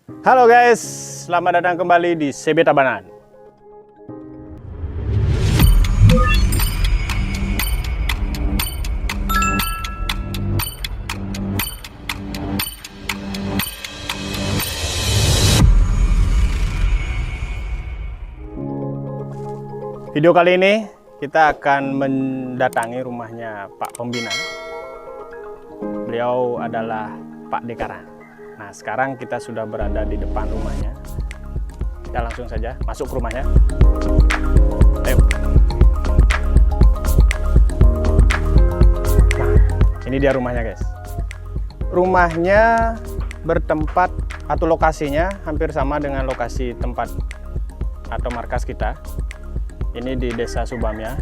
Halo guys, selamat datang kembali di CB Tabanan. Video kali ini kita akan mendatangi rumahnya Pak Pembina. Beliau adalah Pak Dekarang. Nah, sekarang kita sudah berada di depan rumahnya. Kita langsung saja masuk ke rumahnya. Ayo. Nah, ini dia rumahnya, guys. Rumahnya bertempat atau lokasinya hampir sama dengan lokasi tempat atau markas kita. Ini di Desa Subamya.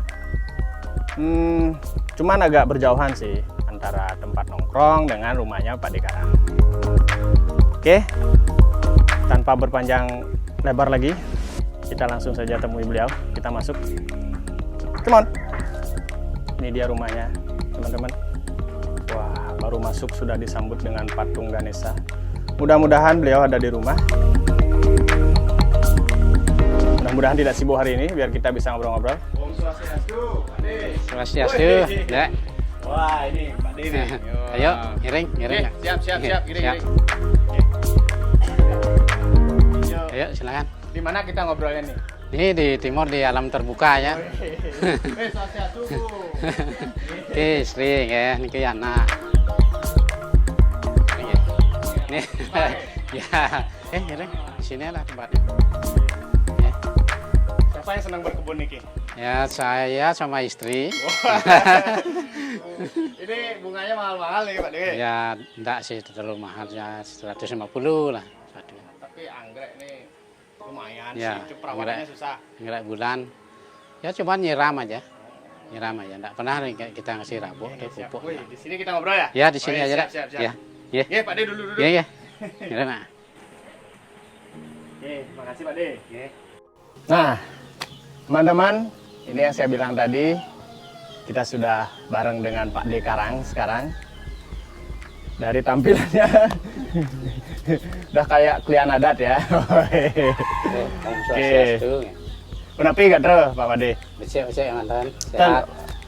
Cuman agak berjauhan sih antara tempat nongkrong dengan rumahnya Pak Dekarang. Oke, tanpa berpanjang lebar lagi, kita langsung saja temui beliau. Kita masuk. Come on. Ini dia rumahnya, teman-teman. Wah, baru masuk sudah disambut dengan patung Ganesha. Mudah-mudahan beliau ada di rumah. Mudah-mudahan tidak sibuk hari ini, biar kita bisa ngobrol-ngobrol. Om Swastiastu, Pak De. Swastiastu, ya. Wah, ini Pak De. Ayo, ngiring. Siap, giring. Ayo, silakan. Di mana kita ngobrolnya nih? Ini di timur di alam terbuka ya. Swastiastu. Oke, sering ya, ini ke anak. Nih, ya, ngiring. Di sini lah tempatnya. Siapa yang senang berkebun nih, Ki? Ya, saya sama istri. Ini bunganya mahal-mahal nih, Pak De. Ya, enggak sih terlalu mahal ya, 150 lah. Tapi anggrek nih lumayan Ya, sih, perawatannya susah. Anggrek bulan. Ya, cuma nyiram aja. Enggak pernah kita ngasih rabuk atau pupuk. Wih, di sini kita ngobrol ya? Ya, di sini aja, Dak. Siap. Ya. Ya. Ye, Pak De dulu. Ya. Ngirim, Nak. Ye, makasih Pak De. Nah, teman-teman, ini yang saya bilang tadi, kita sudah bareng dengan Pak Dekarang sekarang. Dari tampilannya, udah kayak klien adat ya. Om Swastiastu. Kenapa gak terus, Pak Pade? Becek ya mantan. Dan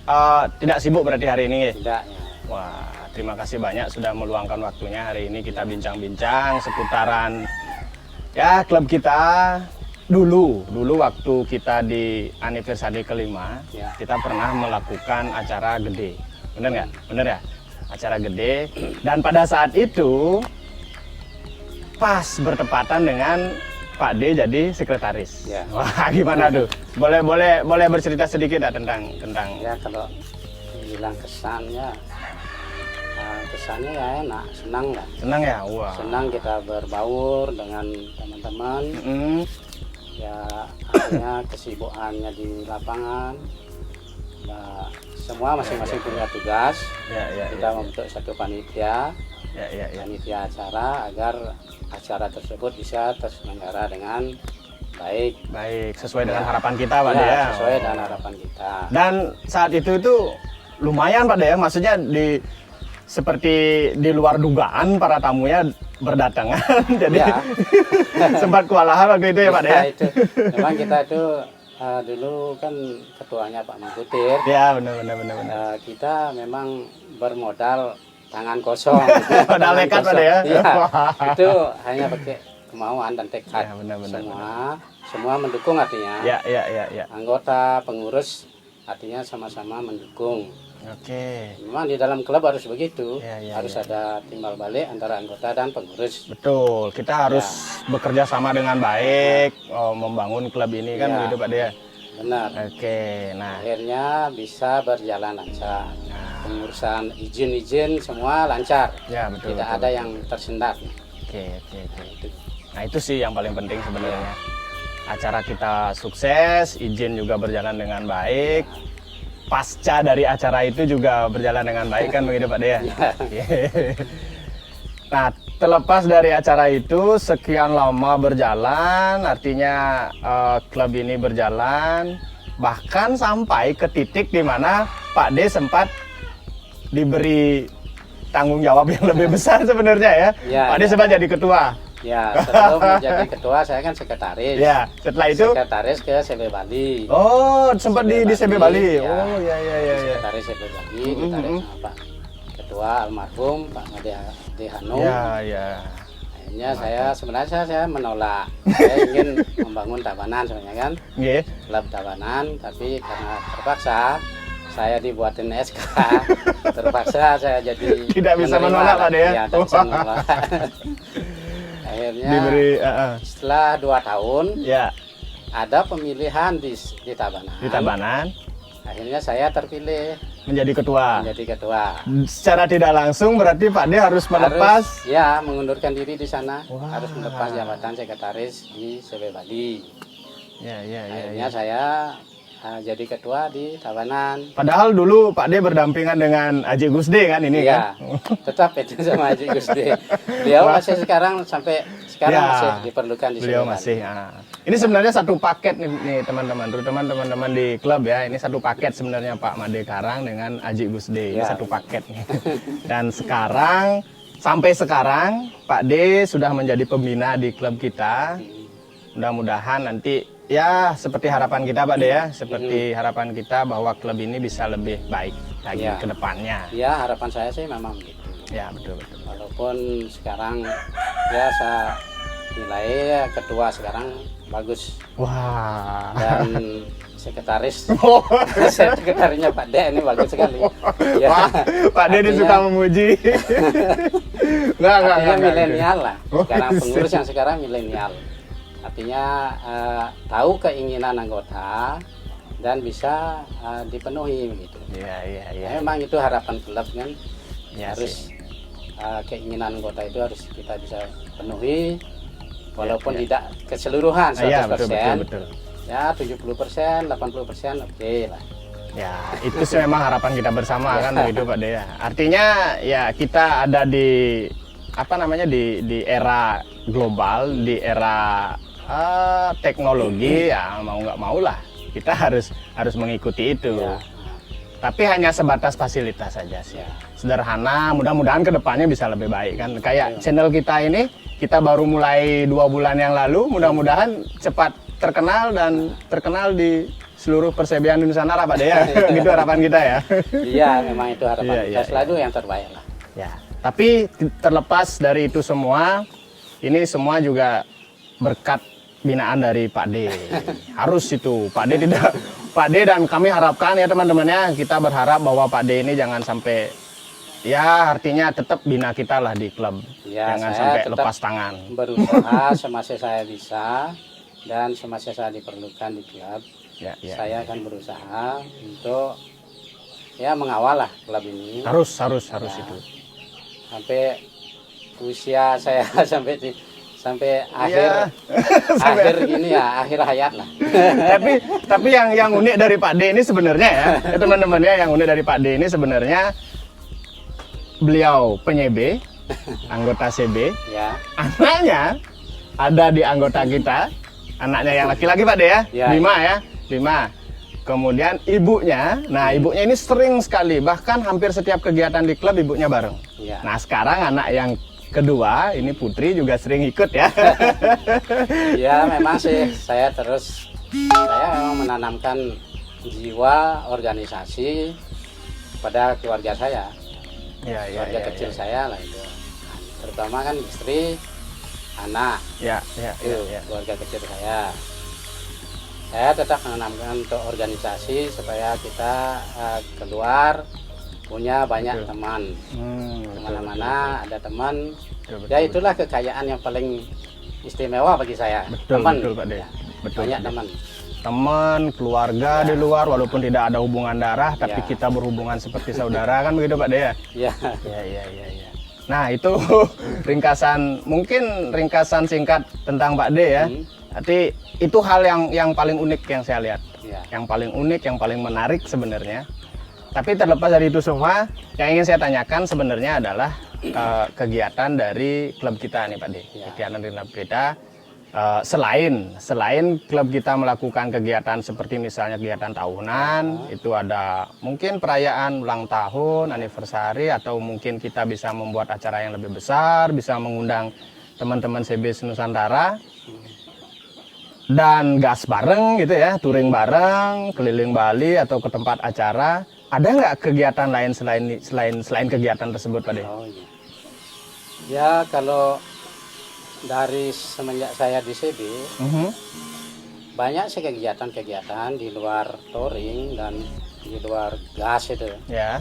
Sehat. tidak sibuk berarti hari ini? Tidak ya. Wah, terima kasih banyak sudah meluangkan waktunya hari ini kita bincang-bincang seputaran ya klub kita. Dulu waktu kita di anniversary kelima, Ya. kita pernah melakukan acara gede. Bener nggak? Bener ya? Acara gede. Dan pada saat itu pas bertepatan dengan Pak D jadi sekretaris. Ya. Wah, gimana tuh? Boleh bercerita sedikit ya tentang Ya kalau bilang kesannya ya enak, senang lah. senang ya? Wah. Senang kita berbaur dengan teman-teman. Mm, Ya artinya kesibukannya di lapangan. Ya, semua masing-masing punya tugas. ya. Kita membentuk satu panitia. Ya. Panitia acara agar acara tersebut bisa terselenggara dengan baik. Baik, sesuai dengan harapan kita, Pak D Ya, ya. sesuai dengan harapan kita. Dan saat itu lumayan, Pak D ya, maksudnya seperti di luar dugaan para tamunya berdatangan. Jadi Ya. sempat kewalahan waktu itu ya, Pak D ya. Itu. Memang kita itu dulu kan ketuanya Pak Mangkutir. Ya, benar. Kita memang bermodal tangan kosong. Modal nekat, Pak D ya. Iya. Itu hanya pakai kemauan dan tekad. Ya, benar. Semua mendukung artinya. Ya. Anggota, pengurus artinya sama-sama mendukung. Oke. Memang di dalam klub harus begitu. Ya, Harus ada timbal balik antara anggota dan pengurus. Betul, kita harus bekerja sama dengan baik, membangun klub ini kan Ya. begitu, Pak D ya. Benar. Oke, nah. Akhirnya bisa berjalan lancar. Pengurusan izin semua lancar. Ya, betul. Tidak ada yang tersendat. Oke. Nah, itu sih yang paling penting sebenarnya. Acara kita sukses, izin juga berjalan dengan baik. Pasca dari acara itu juga berjalan dengan baik kan begitu Pak De ya? Nah, terlepas dari acara itu sekian lama berjalan, artinya klub ini berjalan bahkan sampai ke titik di mana Pak D sempat diberi tanggung jawab yang lebih besar sebenarnya ya. Ya, Pak D sempat jadi ketua. Ya, sebelum menjadi ketua saya kan sekretaris. Ya, setelah itu Sekretaris ke CB Bali. oh sempat di CB Bali. Ya. Oh ya ya ya ya. Sekretaris CB Bali, ditarik sama Pak Ketua almarhum Pak Ade Hanum. Ya ya. Akhirnya saya menolak. Saya ingin membangun Tabanan sebenarnya kan, Nggih. klub Tabanan, tapi karena terpaksa saya dibuatin SK, terpaksa saya jadi Tidak bisa menerima menolak, lah. Pak, ya? Iya, tidak bisa menolak. Akhirnya Diberi setelah 2 tahun ya ada pemilihan di Tabanan. di Tabanan Akhirnya saya terpilih menjadi ketua. menjadi ketua. Secara tidak langsung berarti Pak D harus melepas. Ya, mengundurkan diri di sana. Wah. Harus melepas jabatan sekretaris di CB Bali. Ya ya ya. Akhirnya saya jadi ketua di Tabanan. Padahal dulu Pak D berdampingan dengan Haji Gusde kan ini Iya, kan. tetap itu sama Haji Gusde. Beliau masih sampai sekarang Ya, masih diperlukan di Beliau CB Bali. masih. Ini sebenarnya satu paket nih teman-teman, terutama teman-teman di klub ya. Ini satu paket sebenarnya Pak Made Karang dengan Haji Gusde. Ini Ya. satu paket nih. Dan sekarang sampai sekarang Pak D sudah menjadi pembina di klub kita. Mudah-mudahan nanti ya seperti harapan kita Pak D ya, seperti harapan kita bahwa klub ini bisa lebih baik lagi Ya. ke depannya. Ya, harapan saya sih memang gitu. Ya betul betul. Walaupun sekarang ya saya nilai ya, ketua sekarang bagus Wah. dan sekretaris sekretarinya Pak D ini bagus sekali. Ya, Wah, Pak D ini artinya- suka memuji. Enggak artinya milenial lah. Oh, Sekarang iya. pengurus yang sekarang milenial. Artinya tahu keinginan anggota dan bisa dipenuhi begitu. Iya iya iya. Ya, memang itu harapan klub kan. Ya, Harus keinginan anggota itu harus kita bisa penuhi walaupun tidak keseluruhan 100%. Iya betul betul betul. Ya 70%, 80% oke lah. Ya, itu sih memang harapan kita bersama kan begitu Pak Dea. Artinya ya kita ada di apa namanya di era global, di era teknologi ya mau nggak mau lah kita harus mengikuti itu. Ya. Tapi hanya sebatas fasilitas saja sih. Ya. Sederhana, mudah-mudahan kedepannya bisa lebih baik kan. Kayak Ya. channel kita ini kita baru mulai 2 bulan yang lalu, mudah-mudahan cepat terkenal dan terkenal di seluruh persebian di Nusantara Pak Dea. Gitu harapan kita ya. Iya, memang itu harapan Iya, kita iya, selalu yang terbaik lah. Ya, tapi terlepas dari itu semua, ini semua juga berkat binaan dari Pak D. Harus itu, Pak D tidak, Pak D dan kami harapkan ya teman-temannya, kita berharap bahwa Pak D ini jangan sampai, ya artinya tetap bina kita lah di klub, Ya, jangan saya sampai tetap lepas tangan. Berusaha semasa saya bisa dan semasa saya diperlukan di klub, Ya, ya. saya akan berusaha untuk ya mengawal lah klub ini Harus Ya. itu. sampai usia saya sampai Iya. akhir gini ya, akhir hayat lah. tapi yang unik dari Pak D ini sebenarnya ya teman-temannya, yang unik dari Pak D ini sebenarnya beliau penyebe, anggota CB, Ya, anaknya ada di anggota kita, anaknya yang laki-laki Pak D ya, Ya. 5 ya, 5. Kemudian ibunya, nah ibunya ini sering sekali, bahkan hampir setiap kegiatan di klub ibunya bareng. ya. Nah sekarang anak yang kedua, ini Putri juga sering ikut ya. Ya memang sih saya memang menanamkan jiwa organisasi pada keluarga saya, Ya, keluarga kecil saya lah itu, terutama kan istri, anak, Ya, ya, itu ya, ya. keluarga kecil saya. Saya tetap menanamkan untuk organisasi supaya kita keluar punya banyak Betul. teman, Betul, kemana-mana ada teman. betul, betul, Ya betul. itulah kekayaan yang paling istimewa bagi saya. Betul, teman, betul, Pak De. Ya, Betul, banyak Pak De. teman. Teman, keluarga di luar, walaupun tidak ada hubungan darah, tapi Ya. kita berhubungan seperti saudara kan begitu Pak De ya? Ya, Ya, ya, ya, ya. Nah itu mungkin ringkasan singkat tentang Pak D ya. Tapi itu hal yang paling unik yang saya lihat, ya, yang paling unik, yang paling menarik sebenarnya. Tapi terlepas dari itu semua, yang ingin saya tanyakan sebenarnya adalah kegiatan dari klub kita nih Pak D. Ya. Kegiatan dari klub kita, selain klub kita melakukan kegiatan seperti misalnya kegiatan tahunan, itu ada mungkin perayaan ulang tahun, anniversary, atau mungkin kita bisa membuat acara yang lebih besar, bisa mengundang teman-teman CB Nusantara dan gas bareng gitu ya, touring bareng, keliling Bali atau ke tempat acara. Ada nggak kegiatan lain selain kegiatan tersebut, Pak De? Oh iya. Ya kalau dari semenjak saya di CB banyak sih kegiatan-kegiatan di luar touring dan di luar gas itu. Ya,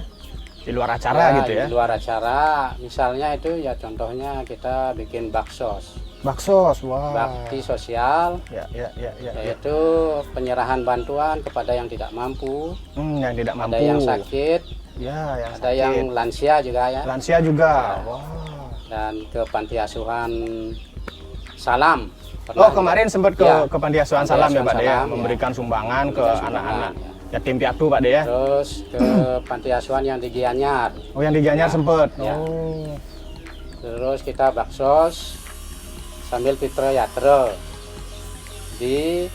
di luar acara gitu ya? Di luar acara, misalnya itu ya contohnya kita bikin baksos. Baksos, wah. Bakti sosial, Ya. yaitu penyerahan bantuan kepada yang tidak mampu, Yang tidak mampu. ada yang sakit, Ya, yang ada sakit. yang lansia juga ya, Lansia juga. Ya. Wah. dan ke panti asuhan Salam. Oh, kemarin sempat ke Ya, Panti Asuhan Panti Salam ya, Asuhan Pak De, ya? Salam, ya. Memberikan sumbangan ke Memberikan anak-anak sumbangan, yatim piatu, Pak De ya. Terus ke panti asuhan yang di Gianyar. Oh, yang di Gianyar Ya, sempet. ya. Oh. Terus kita baksos sambil fitra yatra di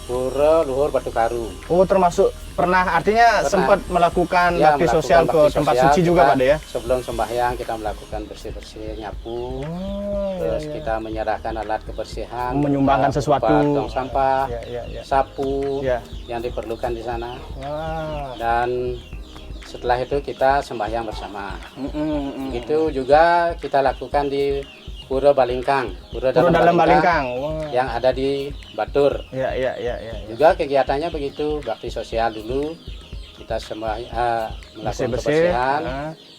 Pura Luhur Batu Karu. Oh, termasuk artinya Pernah. sempat melakukan Ya, bakti melakukan sosial ke bakti tempat sosial, suci juga, kita Pak De ya. Sebelum sembahyang kita melakukan bersih-bersih, nyapu. Oh, Terus ya. kita menyerahkan alat kebersihan, Menyumbangkan berupa sesuatu. tong sampah, Ya. sapu Ya. yang diperlukan di sana. Wah. Dan setelah itu kita sembahyang bersama. Mm. Itu juga kita lakukan di Pura Balingkang, Pura Turun dalam Balingkang. Wah. yang ada di Batur. Ya. Juga kegiatannya begitu, bakti sosial dulu. Kita melakukan kebersihan,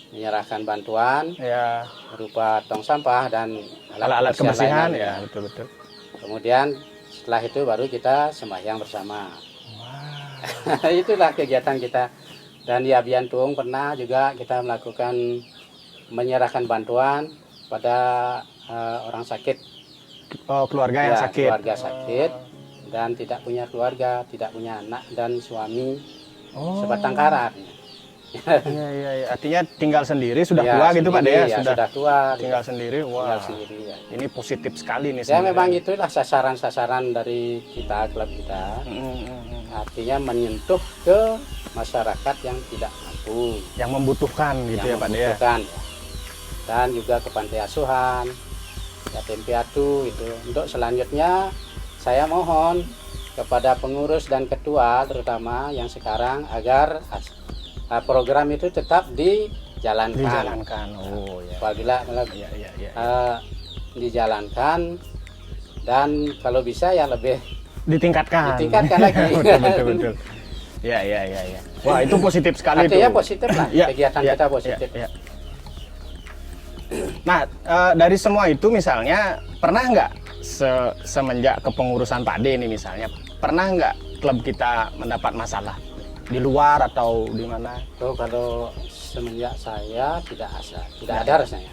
menyerahkan bantuan Ya. berupa tong sampah dan Alat-alat kebersihan lainnya. ya, betul. Kemudian setelah itu baru kita sembahyang bersama. Wah. Itulah kegiatan kita. Dan di Abian Tuung pernah juga kita melakukan menyerahkan bantuan pada orang sakit. Oh, keluarga yang Ya, sakit. keluarga sakit dan tidak punya keluarga, tidak punya anak dan suami Oh. sebatang kara. Iya. Artinya tinggal sendiri sudah Ya, tua gitu, Pak De ya? sendiri, sudah tua, tinggal sendiri. Wah. tinggal sendiri ya. Ini positif sekali nih Ya sebenarnya. memang itulah sasaran-sasaran dari kita, klub kita. Artinya menyentuh ke masyarakat yang tidak mampu, Yang membutuhkan gitu ya, yang Pak De ya. membutuhkan. Dan juga ke panti asuhan, yatim piatu itu. Untuk selanjutnya saya mohon kepada pengurus dan ketua terutama yang sekarang agar program itu tetap dijalankan. Oh ya. Apabila Ya. dijalankan dan kalau bisa ya lebih Ditingkatkan lagi. betul. Ya. Wah, itu positif sekali Artinya tuh. positif lah, Ya, kegiatan ya, kita positif. ya. Nah, dari semua itu misalnya pernah nggak semenjak kepengurusan Pak De ini misalnya, pernah nggak klub kita mendapat masalah di luar atau di mana? So, kalau semenjak saya tidak ada rasanya.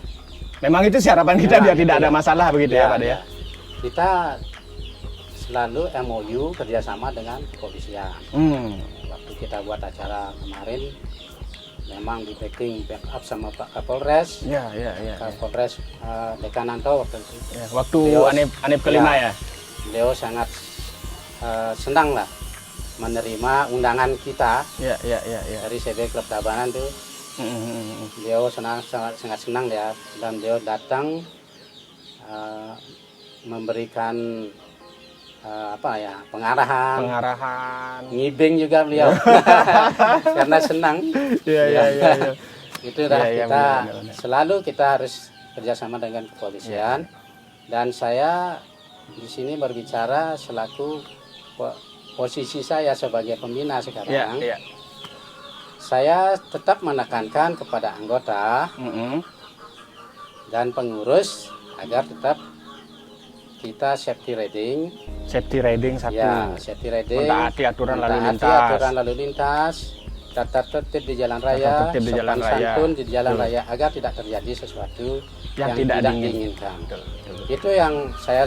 Memang itu harapan kita Memang biar tidak itu ada ya. masalah begitu ya, Pak De ya. Kita selalu MOU kerjasama dengan kepolisian. Waktu kita buat acara kemarin, memang di backup sama Pak Kapolres. Ya. Kapolres Dekananto waktu itu. Ya, waktu Beliau- Anip kelima ya. Beliau sangat senang lah menerima undangan kita Ya. dari CB Klub Tabanan tuh. Beliau sangat senang ya, dan beliau datang memberikan pengarahan, ngibing juga beliau karena senang. Iya. Itu dah Iya, kita benar. selalu kita harus kerjasama dengan kepolisian. Dan saya di sini berbicara selaku posisi saya sebagai pembina sekarang. Iya. Saya tetap menekankan kepada anggota dan pengurus agar tetap kita safety riding. Safety riding satu. Ya, safety riding. Mentaati aturan lalu Mentaati lintas. aturan lalu lintas. Tata tertib di jalan raya, tertib di jalan sopan raya. santun di jalan Betul. raya agar tidak terjadi sesuatu Yang yang tidak tidak diinginkan. diinginkan. Itu yang saya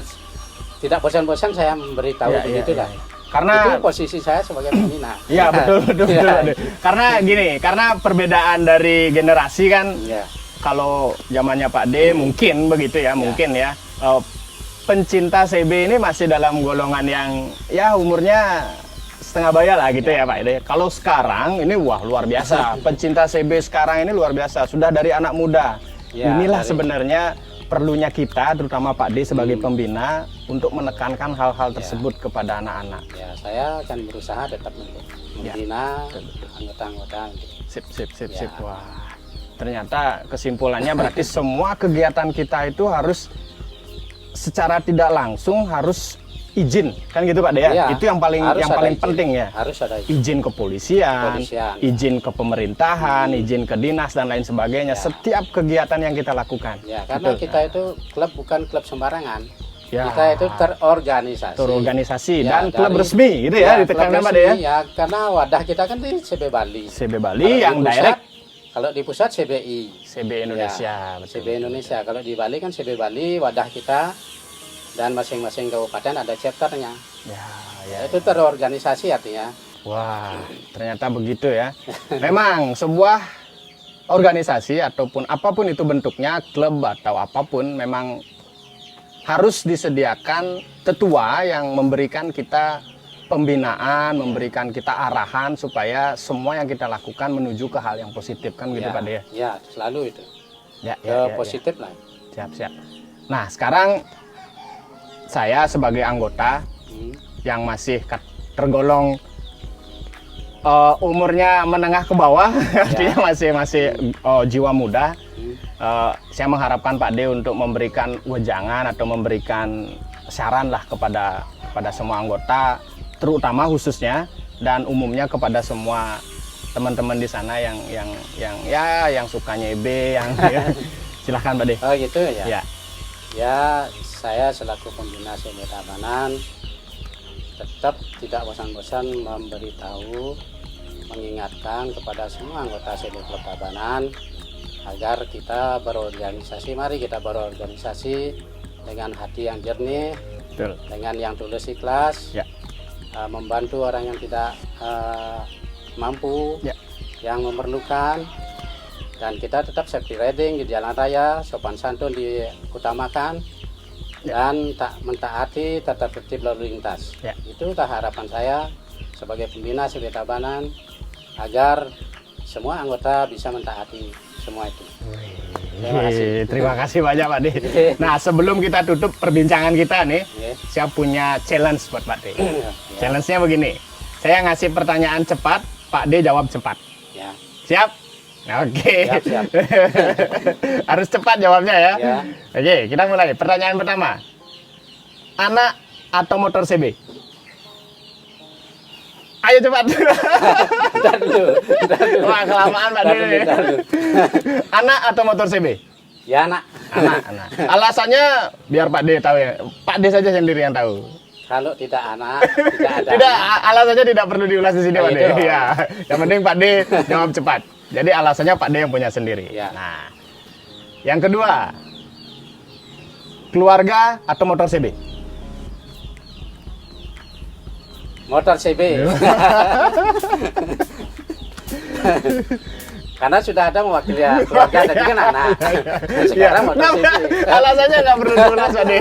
tidak bosan-bosan saya memberitahu Iya, begitulah. iya. Karena Itu posisi saya sebagai pembina. Iya betul. Iya. Karena gini, karena perbedaan dari generasi kan, Iya. kalau zamannya Pak D mungkin begitu ya, mungkin ya. Pencinta CB ini masih dalam golongan yang ya umurnya setengah baya lah gitu ya Pak D. Kalau sekarang ini wah luar biasa. Pencinta CB sekarang ini luar biasa. Sudah dari anak muda Ya, Inilah dari- sebenarnya perlunya kita, terutama Pak D sebagai pembina, untuk menekankan hal-hal tersebut kepada anak-anak. Ya, saya akan berusaha tetap untuk membina anggota-anggota. Sip, sip, sip, Ya. sip. Wah, ternyata kesimpulannya berarti semua kegiatan kita itu harus secara tidak langsung harus izin, kan gitu Pak D ya? Iya, Itu yang paling harus ada izin. penting ya. Harus ada izin. Izin kepolisian, Kepolisian. izin ke pemerintahan, izin ke dinas dan lain sebagainya. Ya. Setiap kegiatan yang kita lakukan. Ya, karena Betul. kita itu klub bukan klub sembarangan. Ya. Kita itu terorganisasi. Terorganisasi Ya, dan klub dari- resmi gitu ya, ditekankan klub Pak D ya. resmi, ya, karena wadah kita kan di CB Bali. CB Kalau Bali di yang pusat- direct Kalau di pusat CBI. CB Indonesia, betul. CB Indonesia. Kalau di Bali kan CB Bali wadah kita, dan masing-masing kabupaten ada chapternya. Ya, Ya, itu terorganisasi artinya. Wah, ternyata begitu ya. Memang sebuah organisasi ataupun apapun itu bentuknya, klub atau apapun, memang harus disediakan tetua yang memberikan kita pembinaan, memberikan kita arahan supaya semua yang kita lakukan menuju ke hal yang positif, kan gitu Ya, Pak D ya? ya, selalu itu. Ya, Ke positif lah. Siap, siap. Nah, sekarang saya sebagai anggota Hmm. yang masih tergolong umurnya menengah ke bawah, artinya masih jiwa muda. Saya mengharapkan Pak D untuk memberikan wejangan atau memberikan saran lah kepada semua anggota, terutama khususnya dan umumnya kepada semua teman-teman di sana yang suka nyebe, yang silahkan Pak D. Oh gitu ya. Ya. Ya, saya selaku pembina CB Tabanan tetap tidak bosan-bosan memberitahu, mengingatkan kepada semua anggota CB Klub Tabanan agar kita berorganisasi. Mari kita berorganisasi dengan hati yang jernih, Betul. dengan yang tulus ikhlas, Ya. membantu orang yang tidak mampu, Ya. yang memerlukan. Dan kita tetap safety riding di jalan raya, sopan santun diutamakan, dan tak mentaati tata tertib lalu lintas. Ya. Itu harapan saya sebagai pembina CB Tabanan agar semua anggota bisa mentaati semua itu. Terima kasih. Terima kasih banyak Pak D. Nah, sebelum kita tutup perbincangan kita nih, Ya. saya punya challenge buat Pak D. Ya. Challenge-nya begini, saya ngasih pertanyaan cepat, Pak D jawab cepat. Ya. Siap? Oke. Siap, siap. Harus cepat jawabnya ya. Ya. Oke, kita mulai. Pertanyaan pertama. Anak atau motor CB? Ayo cepat. Bentar dulu. Wah, kelamaan Pak D. Bentar dulu. Anak atau motor CB? Ya, nak. Anak. Alasannya biar Pak D tahu ya. Pak D saja sendiri yang tahu. Kalau tidak anak, tidak ada. Tidak, anak. alasannya tidak perlu diulas di sini Oh, Pak D. gitu. Iya. Yang penting Pak D jawab cepat. Jadi alasannya Pak D yang punya sendiri. Ya. Nah, yang kedua, keluarga atau motor CB? Motor CB. Karena sudah ada mewakili keluarga, tadi kan anak. Sekarang motor CB. Alasannya nggak perlu diulas Pak D.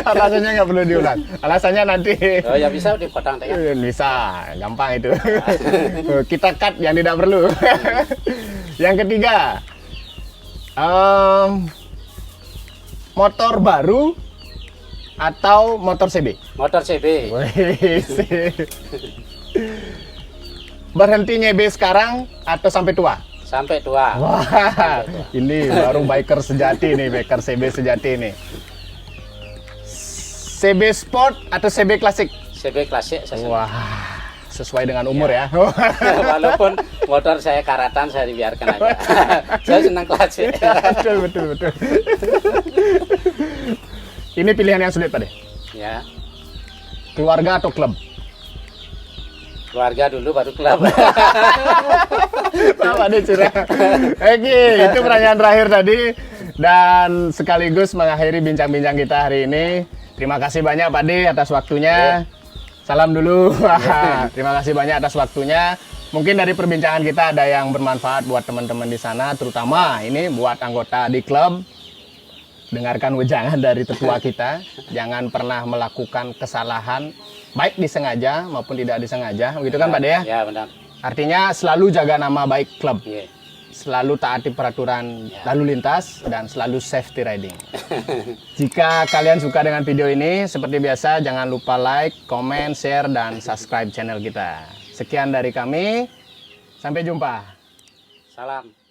Alasannya nggak perlu diulas. Alasannya nanti. Oh ya bisa dipotong kan? Bisa, gampang itu. Kita cut yang tidak perlu. Yang ketiga, motor baru atau motor CB? Motor CB. Berhenti nyebe sekarang atau sampai tua? Sampai tua. Wah, ini baru biker sejati nih, biker CB sejati nih. CB Sport atau CB Klasik? CB klasik saya senang. Wah, sesuai dengan umur ya. Walaupun motor saya karatan, saya dibiarkan aja. Saya senang klasik. betul. Ini pilihan yang sulit Pak De. Ya, Keluarga atau klub? keluarga dulu baru klub. Pak De curang. Oke, itu pertanyaan terakhir tadi. Dan sekaligus mengakhiri bincang-bincang kita hari ini. Terima kasih banyak Pak De atas waktunya. Salam dulu. Terima kasih banyak atas waktunya. Mungkin dari perbincangan kita ada yang bermanfaat buat teman-teman di sana, terutama ini buat anggota di klub. Dengarkan wejangan dari tetua kita. Jangan pernah melakukan kesalahan, baik disengaja maupun tidak disengaja. Begitu kan Pak De ya? Ya benar. Artinya selalu jaga nama baik klub. Iya. selalu taati peraturan lalu lintas dan selalu safety riding. Jika kalian suka dengan video ini, seperti biasa jangan lupa like, comment, share, dan subscribe channel kita. Sekian dari kami, sampai jumpa. Salam.